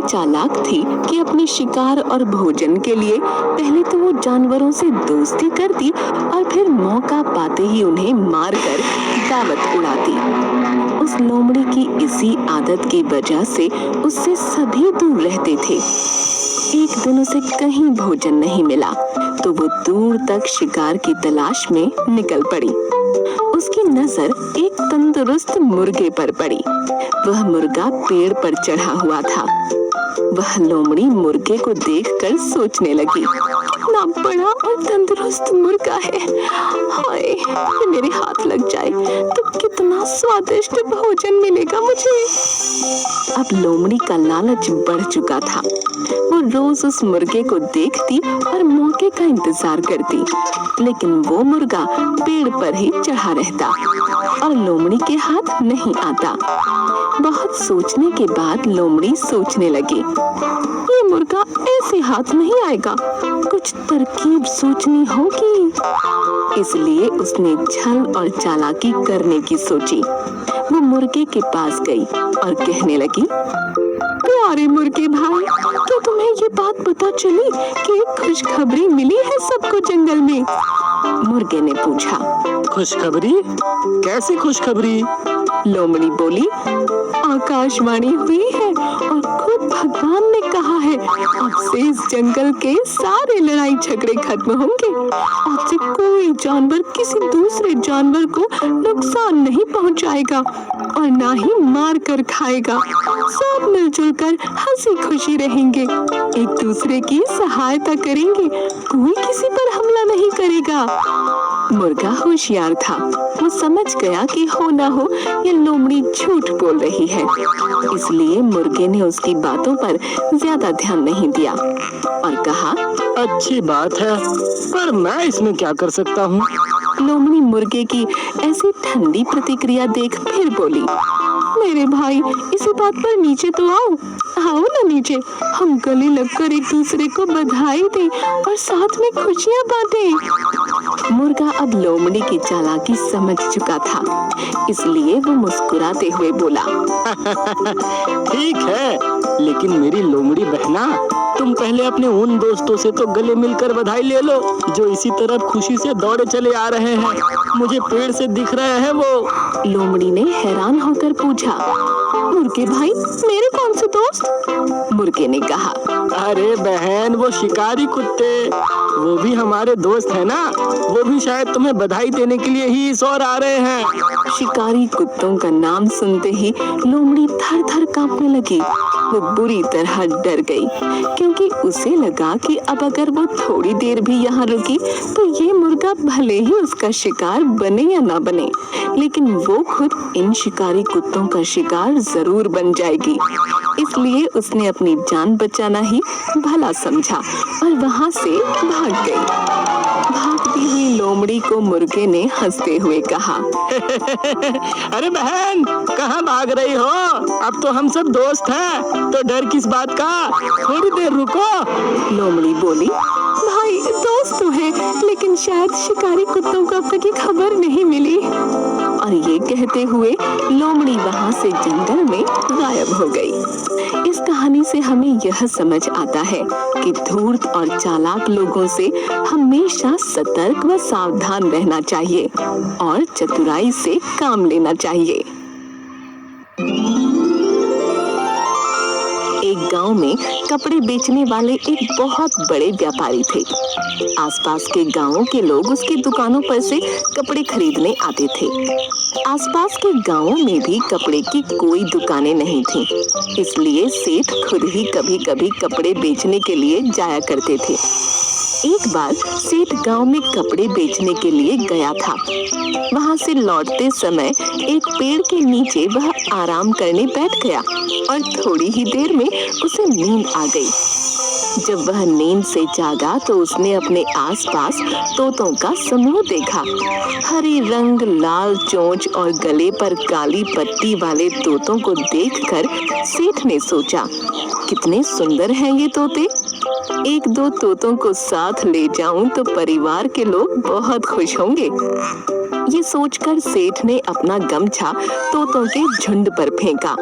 चालाक थी कि अपने शिकार और भोजन के लिए पहले तो वो जानवरों से दोस्ती करती और फिर मौका पाते ही उन्हें मारकर दावत उड़ाती। उस लोमड़ी की इसी आदत की वजह से उससे सभी दूर रहते थे। एक दिन उसे कहीं भोजन नहीं मिला तो वो दूर तक शिकार की तलाश में निकल पड़ी। उसकी नजर एक तंदुरुस्त मुर्गे पर पड़ी। वह मुर्गा पेड़ पर चढ़ा हुआ था। वह लोमड़ी मुर्गे को देखकर सोचने लगी, कितना बड़ा और तंदुरुस्त मुर्गा है। हाय, ये मेरे हाथ लग जाए तो कितना स्वादिष्ट भोजन मिलेगा मुझे। अब लोमड़ी का लालच बढ़ चुका था। वो रोज उस मुर्गे को देखती और मौके का इंतजार करती, लेकिन वो मुर्गा पेड़ पर ही चढ़ा रहता और लोमड़ी के हाथ नहीं आता। बहुत सोचने के बाद लोमड़ी सोचने लगी, ये मुर्गा ऐसे हाथ नहीं आएगा, कुछ तरकीब सोचनी होगी। इसलिए उसने छल और चालाकी करने की सोची। वो मुर्गे के पास गई और कहने लगी, प्यारे मुर्गे भाई, क्या तुम्हें ये बात पता चली कि एक खुशखबरी मिली है सबको जंगल में? मुर्गे ने पूछा। खुशखबरी? कैसी खुशखबरी? लोमड़ी बोली, आकाशवाणी हुई है और खुद भगवान ने कहा है, अब से इस जंगल के सारे लड़ाई झगड़े खत्म होंगे। अब से कोई जानवर किसी दूसरे जानवर को नुकसान नहीं पहुंचाएगा और ना ही मार कर खाएगा। सब मिलजुल कर हंसी खुशी रहेंगे, एक दूसरे की सहायता करेंगे, कोई किसी पर हमला नहीं करेगा। मुर्गा होशियार था। वो समझ गया कि हो ना हो ये लोमड़ी झूठ बोल रही है, इसलिए मुर्गे ने उसकी बातों पर ज्यादा ध्यान नहीं दिया और कहा, अच्छी बात है, पर मैं इसमें क्या कर सकता हूँ? लोमड़ी मुर्गे की ऐसी ठंडी प्रतिक्रिया देख फिर बोली, मेरे भाई, इसी बात पर नीचे तो आओ। आओ ना नीचे, हम गले लगकर एक दूसरे को बधाई दें और साथ में खुशियाँ बांटें। मुर्गा अब लोमड़ी की चालाकी समझ चुका था, इसलिए वो मुस्कुराते हुए बोला, ठीक है, लेकिन मेरी लोमड़ी बहना, तुम पहले अपने उन दोस्तों से तो गले मिलकर बधाई ले लो जो इसी तरफ खुशी से दौड़े चले आ रहे हैं। मुझे पेड़ से दिख रहे हैं वो। लोमड़ी ने हैरान होकर पूछा, मुर्गे भाई, मेरे कौन से दोस्त? मुर्गे ने कहा, अरे बहन, वो शिकारी कुत्ते, वो भी हमारे दोस्त है ना, वो भी शायद तुम्हें बधाई देने के लिए ही इस ओर आ रहे हैं। शिकारी कुत्तों का नाम सुनते ही लोमड़ी थर थर कांपने लगी। वो बुरी तरह डर गई, क्योंकि उसे लगा कि अब अगर वो थोड़ी देर भी यहाँ रुकी तो ये मुर्गा भले ही उसका शिकार बने या ना बने, लेकिन वो खुद इन शिकारी कुत्तों का शिकार जरूर बन जाएगी। इसलिए उसने अपनी जान बचाना ही भला समझा और वहाँ से भाग गई। भागती हुई लोमड़ी को मुर्गे ने हंसते हुए कहा, अरे बहन, कहाँ भाग रही हो? अब तो हम सब दोस्त हैं, तो डर किस बात का? थोड़ी देर रुको। लोमड़ी बोली, भाई दोस्त तो है, लेकिन शायद शिकारी कुत्तों को अब तक ये खबर नहीं मिली। और ये कहते हुए लोमड़ी वहाँ से जंगल में गायब हो गई। इस कहानी से हमें यह समझ आता है कि धूर्त और चालाक लोगों से हमेशा सतर्क व सावधान रहना चाहिए और चतुराई से काम लेना चाहिए। एक गांव में कपड़े बेचने वाले एक बहुत बड़े व्यापारी थे। आसपास के गांवों के लोग उसकी दुकानों पर से कपड़े खरीदने आते थे। आसपास के गांवों में भी कपड़े की कोई दुकानें नहीं थीं, इसलिए सेठ खुद ही कभी-कभी कपड़े बेचने के लिए जाया करते थे। एक बार सेठ गांव में कपड़े बेचने के लिए गया था। वहां से लौटते समय एक पेड़ के नीचे वह आराम करने बैठ गया और थोड़ी ही देर में उसे नींद आ गई। जब वह नींद से जागा तो उसने अपने आसपास तोतों का समूह देखा। हरे रंग, लाल चोंच और गले पर काली पट्टी वाले तोतों को देखकर सेठ ने सोचा, कितने सुंदर हैं ये तोते। एक दो तोतों को साथ ले जाऊं तो परिवार के लोग बहुत खुश होंगे। ये सोचकर सेठ ने अपना गमछा तोतों के झुंड पर फेंका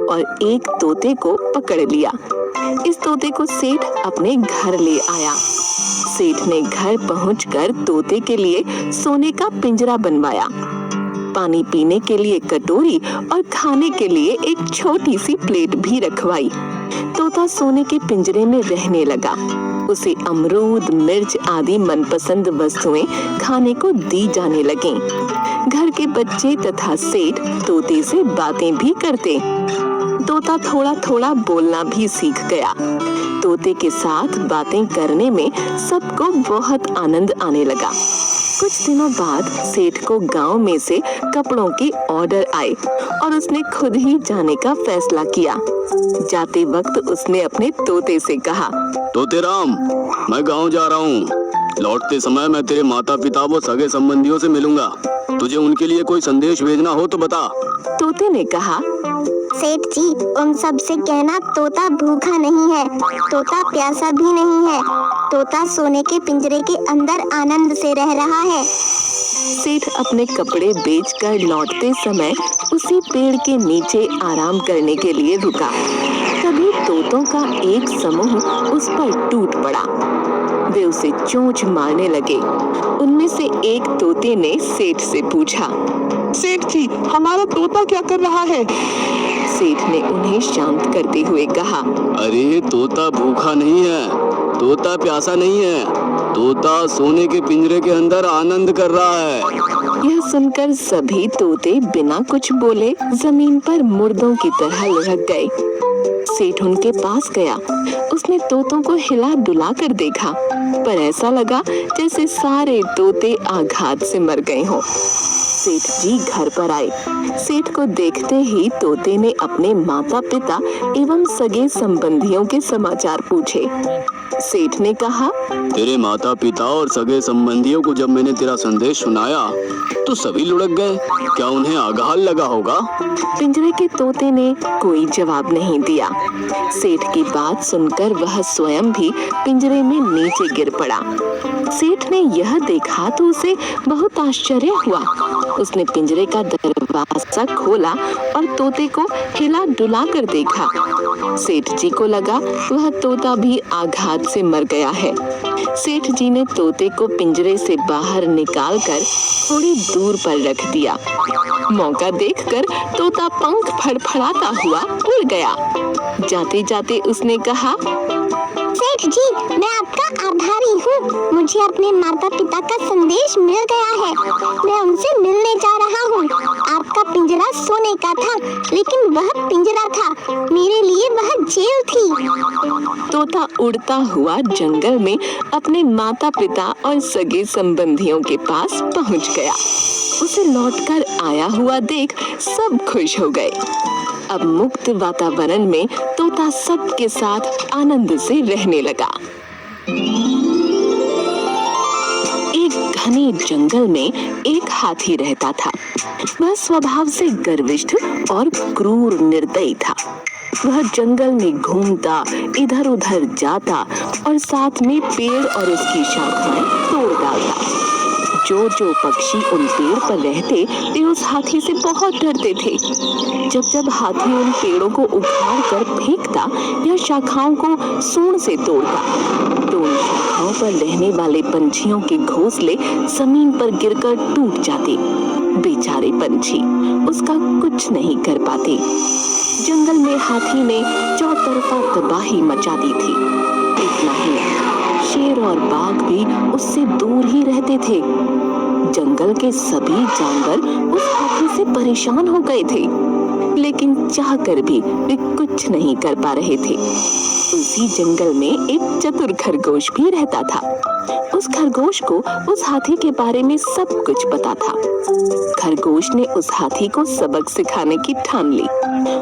और एक तोते को पकड़ लिया। इस तोते को सेठ अपने घर ले आया। सेठ ने घर पहुंचकर तोते के लिए सोने का पिंजरा बनवाया, पानी पीने के लिए कटोरी और खाने के लिए एक छोटी सी प्लेट भी रखवाई। तोता सोने के पिंजरे में रहने लगा। उसे अमरूद, मिर्च आदि मनपसंद वस्तुएं खाने को दी जाने लगीं। घर के बच्चे तथा सेठ तोते से बातें भी करते। तोता थोड़ा थोड़ा बोलना भी सीख गया। तोते के साथ बातें करने में सबको बहुत आनंद आने लगा। कुछ दिनों बाद सेठ को गांव में से कपड़ों के ऑर्डर आए और उसने खुद ही जाने का फैसला किया। जाते वक्त उसने अपने तोते से कहा, तोते राम, मैं गांव जा रहा हूँ। लौटते समय मैं तेरे माता पिता व सगे संबंधियों से मिलूंगा। तुझे उनके लिए कोई संदेश भेजना हो तो बता। तोते ने कहा, सेठ जी, उन सब से कहना तोता भूखा नहीं है, तोता प्यासा भी नहीं है, तोता सोने के पिंजरे के अंदर आनंद से रह रहा है। सेठ अपने कपड़े बेचकर लौटते समय उसी पेड़ के नीचे आराम करने के लिए रुका। तभी तोतों का एक समूह उस पर टूट पड़ा। वे उसे चोंच मारने लगे। उनमें से एक तोते ने सेठ से पूछा, सेठ जी, हमारा तोता क्या कर रहा है? सेठ ने उन्हें शांत करते हुए कहा, अरे तोता भूखा नहीं है, तोता प्यासा नहीं है, तोता सोने के पिंजरे के अंदर आनंद कर रहा है। यह सुनकर सभी तोते बिना कुछ बोले जमीन पर मुर्दों की तरह लुढ़क गए। सेठ उनके पास गया। उसने तोतों को हिला डुला कर देखा, पर ऐसा लगा जैसे सारे तोते आघात से मर गए हों। सेठ जी घर पर आए। सेठ को देखते ही तोते ने अपने माता पिता एवं सगे संबंधियों के समाचार पूछे। सेठ ने कहा, तेरे माता पिता और सगे संबंधियों को जब मैंने तेरा संदेश सुनाया तो सभी लुढ़क गए। क्या उन्हें आघात लगा होगा? पिंजरे के तोते ने कोई जवाब नहीं दिया। सेठ की बात सुनकर वह स्वयं भी पिंजरे में नीचे गिर पड़ा। सेठ ने यह देखा तो उसे बहुत आश्चर्य हुआ। उसने पिंजरे का दरवाजा खोला और तोते को हिला डुला कर देखा। सेठ जी को लगा वह तोता भी आघात से मर गया है। सेठ जी ने तोते को पिंजरे से बाहर निकालकर थोड़ी दूर पर रख दिया। मौका देखकर तोता पंख फड़फड़ाता हुआ उड़ गया। जाते जाते उसने कहा, सेठ जी, मैं आपका आभारी हूँ। मुझे अपने माता पिता का संदेश मिल गया है। मैं उनसे मिलने जा रहा हूँ। आपका पिंजरा सोने का था, लेकिन वह पिंजरा था, मेरे लिए वह जेल थी। तोता उड़ता हुआ जंगल में अपने माता पिता और सगे संबंधियों के पास पहुँच गया। उसे लौटकर आया हुआ देख सब खुश हो गए। अब मुक्त वातावरण में तोता सबके साथ आनंद से रहने लगा। एक घने जंगल में एक हाथी रहता था। वह स्वभाव से गर्विष्ठ और क्रूर निर्दयी था। वह जंगल में घूमता, इधर उधर जाता और साथ में पेड़ और उसकी शाखाएं तोड़ डालता। जो जो पक्षी उन पेड़ पर रहते वे उस हाथी से बहुत डरते थे। जब जब हाथी उन पेड़ों को उखाड़ कर फेंकता या शाखाओं को सूंड से तोड़ता तो उन शाखाओं पर रहने वाले पंछियों के घोंसले जमीन पर गिरकर टूट जाते। बेचारे पंछी उसका कुछ नहीं कर पाते। जंगल में हाथी ने चौतरफा तबाही मचा दी थी। इतना ही नहीं, शेर और बाघ भी उससे दूर ही रहते थे। जंगल के सभी जानवर उस हाथी से परेशान हो गए थे, लेकिन चाहकर भी वे कुछ नहीं कर पा रहे थे। उसी जंगल में एक चतुर खरगोश भी रहता था। उस खरगोश को उस हाथी के बारे में सब कुछ पता था। खरगोश ने उस हाथी को सबक सिखाने की ठान ली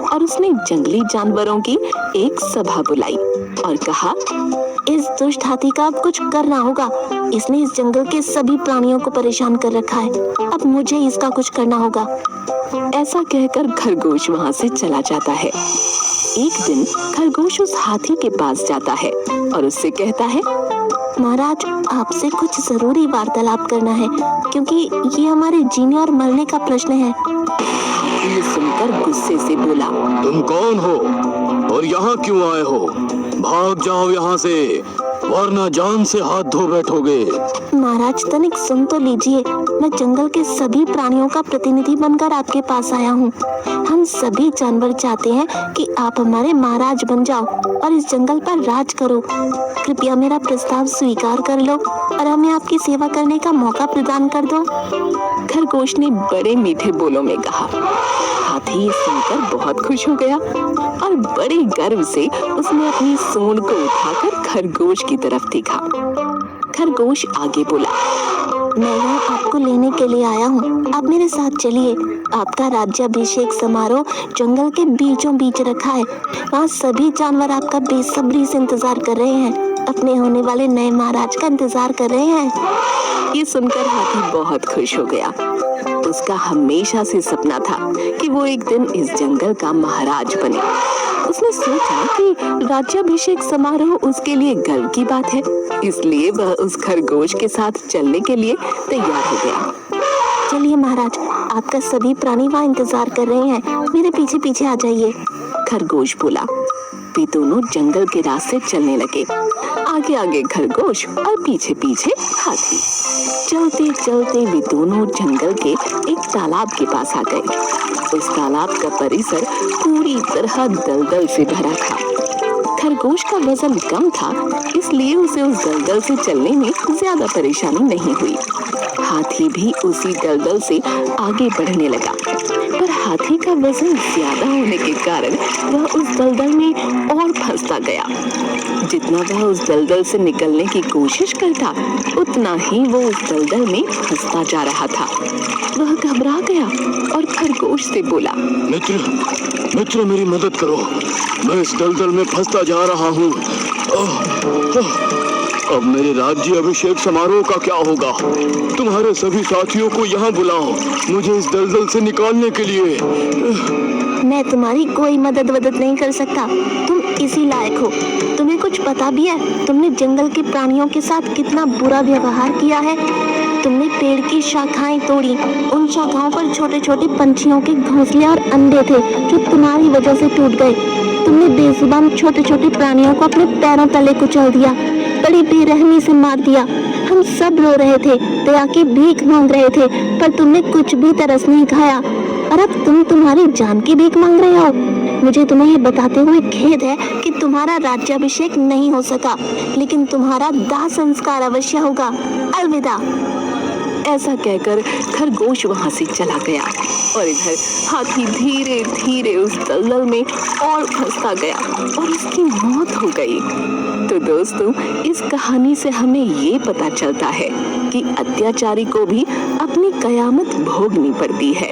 और उसने जंगली जानवरों की एक सभा बुलाई और कहा, इस दुष्ट हाथी का अब कुछ करना होगा। इसने इस जंगल के सभी प्राणियों को परेशान कर रखा है। अब मुझे इसका कुछ करना होगा। ऐसा कहकर खरगोश वहां से चला जाता है। एक दिन खरगोश उस हाथी के पास जाता है और उससे कहता है, महाराज, आपसे कुछ जरूरी वार्तालाप करना है, क्योंकि ये हमारे जीने और मरने का प्रश्न है। ये सुनकर सुनकर गुस्से से बोला, तुम कौन हो और यहाँ क्यों आए हो? भाग जाओ यहाँ से, वरना जान से हाथ धो बैठोगे। महाराज तनिक सुन तो लीजिए, मैं जंगल के सभी प्राणियों का प्रतिनिधि बनकर आपके पास आया हूँ। हम सभी जानवर चाहते हैं कि आप हमारे महाराज बन जाओ और इस जंगल पर राज करो। कृपया मेरा प्रस्ताव स्वीकार कर लो और हमें आपकी सेवा करने का मौका प्रदान कर दो। खरगोश ने बड़े मीठे बोलों में कहा। हाथी ये सुनकर बहुत खुश हो गया और बड़े गर्व से उसने अपनी सूंड को उठाकर खरगोश की तरफ देखा। खरगोश आगे बोला, मैं यहाँ आपको लेने के लिए आया हूँ, आप मेरे साथ चलिए। आपका राज्याभिषेक समारोह जंगल के बीचों बीच रखा है। वहाँ सभी जानवर आपका बेसब्री से इंतजार कर रहे हैं, अपने होने वाले नए महाराज का इंतजार कर रहे हैं। ये सुनकर हाथी बहुत खुश हो गया। उसका हमेशा से सपना था कि वो एक दिन इस जंगल का महाराज बने। उसने सोचा कि राज्याभिषेक समारोह उसके लिए गर्व की बात है, इसलिए वह उस खरगोश के साथ चलने के लिए तैयार हो गया। चलिए महाराज, आपका सभी प्राणी वहाँ इंतजार कर रहे हैं, मेरे पीछे पीछे आ जाइए। खरगोश बोला। वे दोनों जंगल के रास्ते चलने लगे, आगे आगे खरगोश और पीछे पीछे हाथी। चलते चलते वे दोनों जंगल के एक तालाब के पास आ गए। उस तालाब का परिसर पूरी तरह दलदल से भरा था। खरगोश का वजन कम था, इसलिए उसे उस दलदल से चलने में ज्यादा परेशानी नहीं हुई। हाथी भी उसी दलदल से आगे बढ़ने लगा, पर हाथी का वजन ज्यादा होने के कारण वह उस दलदल में और फंसता गया। जितना वह उस दलदल से निकलने की कोशिश करता, उतना ही वो उस दलदल में फंसता जा रहा था। वह घबरा गया और खरगोश से बोला, मित्र मेरी मदद करो, मैं इस दलदल में फंसता जा रहा हूँ। अब मेरे राज्य अभिषेक समारोह का क्या होगा? तुम्हारे सभी साथियों को यहाँ बुलाओ, मुझे इस दलदल से निकालने के लिए। मैं तुम्हारी कोई मदद नहीं कर सकता, तुम इसी लायक हो। तुम्हें कुछ पता भी है तुमने जंगल के प्राणियों के साथ कितना बुरा व्यवहार किया है? तुमने पेड़ की शाखाएं तोड़ी, उन शाखाओं पर छोटे छोटे पंछियों के घोंसले और अंडे थे जो तुम्हारी वजह से टूट गए। तुमने बेजुबान छोटे छोटे प्राणियों को अपने पैरों तले कुचल दिया, बड़ी बेरहमी से मार दिया। हम सब रो रहे थे, दया की भीख मांग रहे थे, पर तुमने कुछ भी तरस नहीं खाया और अब तुम तुम्हारी जान की भीख मांग रहे हो। मुझे तुम्हें ये बताते हुए खेद है कि तुम्हारा राज्याभिषेक नहीं हो सका, लेकिन तुम्हारा दाह संस्कार अवश्य होगा। अलविदा। ऐसा कहकर खरगोश वहां से चला गया और इधर हाथी धीरे धीरे उस दलदल में और फंसता गया और उसकी मौत हो गई। तो दोस्तों, इस कहानी से हमें ये पता चलता है कि अत्याचारी को भी अपनी कयामत भोगनी पड़ती है।